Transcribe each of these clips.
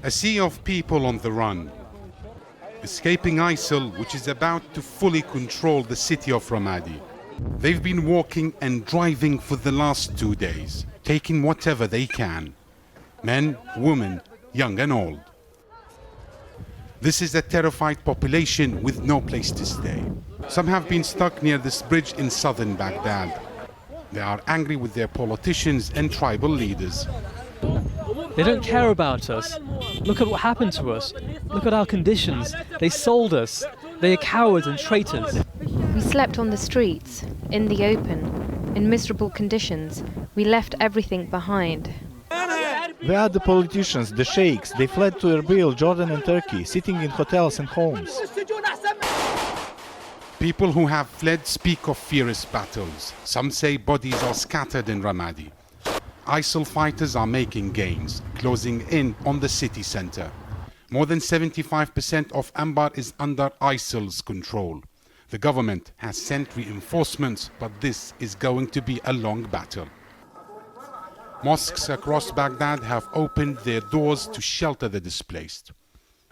A sea of people on the run, escaping ISIL, which is about to fully control the city of Ramadi. They've been walking and driving for the last 2 days, taking whatever they can. Men, women, young and old. This is a terrified population with no place to stay. Some have been stuck near this bridge in southern Baghdad. They are angry with their politicians and tribal leaders. They don't care about us. Look at what happened to us. Look at our conditions. They sold us. They are cowards and traitors. We slept on the streets, in the open, in miserable conditions. We left everything behind. They are the politicians, the sheikhs. They fled to Erbil, Jordan and Turkey, sitting in hotels and homes. People who have fled speak of fierce battles. Some say bodies are scattered in Ramadi. ISIL fighters are making gains, closing in on the city center. More than 75% of Anbar is under ISIL's control. The government has sent reinforcements, but this is going to be a long battle. Mosques across Baghdad have opened their doors to shelter the displaced.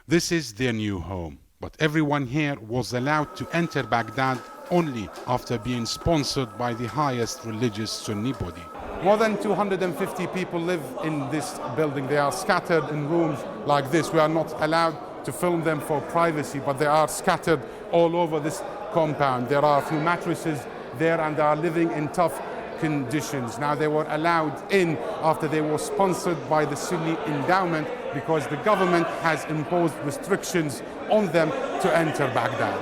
This is their new home, but everyone here was allowed to enter Baghdad only after being sponsored by the highest religious Sunni body. More than 250 people live in this building. They are scattered in rooms like this. We are not allowed to film them for privacy, but they are scattered all over this compound. There are a few mattresses there and they are living in tough conditions. Now they were allowed in after they were sponsored by the Sunni endowment because the government has imposed restrictions on them to enter Baghdad.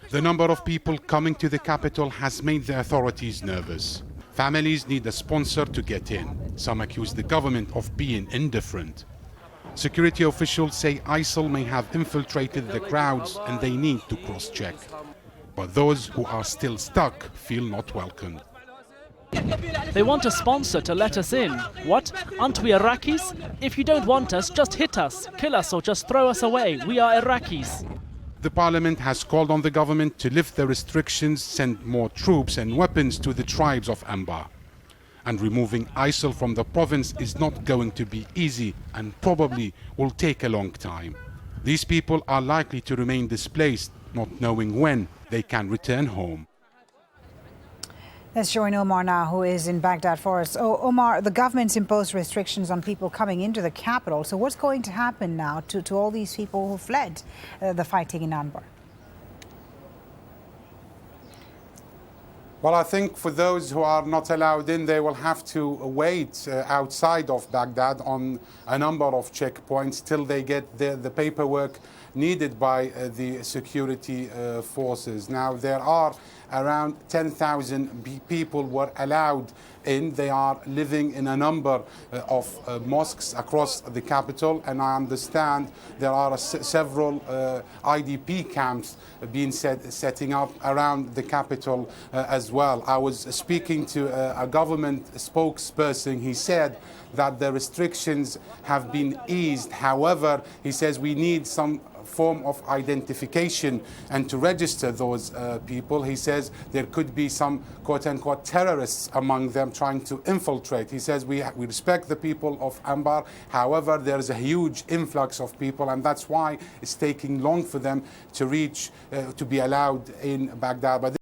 The number of people coming to the capital has made the authorities nervous. Families need a sponsor to get in. Some accuse the government of being indifferent. Security officials say ISIL may have infiltrated the crowds and they need to cross-check. But those who are still stuck feel not welcomed. They want a sponsor to let us in. What? Aren't we Iraqis? If you don't want us, just hit us, kill us or just throw us away. We are Iraqis. The parliament has called on the government to lift the restrictions, send more troops and weapons to the tribes of Anbar. And removing ISIL from the province is not going to be easy and probably will take a long time. These people are likely to remain displaced, not knowing when they can return home. Let's join Omar now, who is in Baghdad for us. Oh, Omar, the government's imposed restrictions on people coming into the capital. So what's going to happen now to all these people who fled the fighting in Anbar? Well, I think for those who are not allowed in, they will have to wait outside of Baghdad on a number of checkpoints till they get the paperwork needed by the security forces. Now, there are around 10,000 people were allowed in. They are living in a number of mosques across the capital, and I understand there are several IDP camps being setting up around the capital as well. I was speaking to a government spokesperson. He said that the restrictions have been eased. However, he says we need some form of identification and to register those people. He says there could be some quote-unquote terrorists among them trying to infiltrate. He says we respect the people of Anbar. However, there is a huge influx of people, and that's why it's taking long for them to reach, to be allowed in Baghdad. But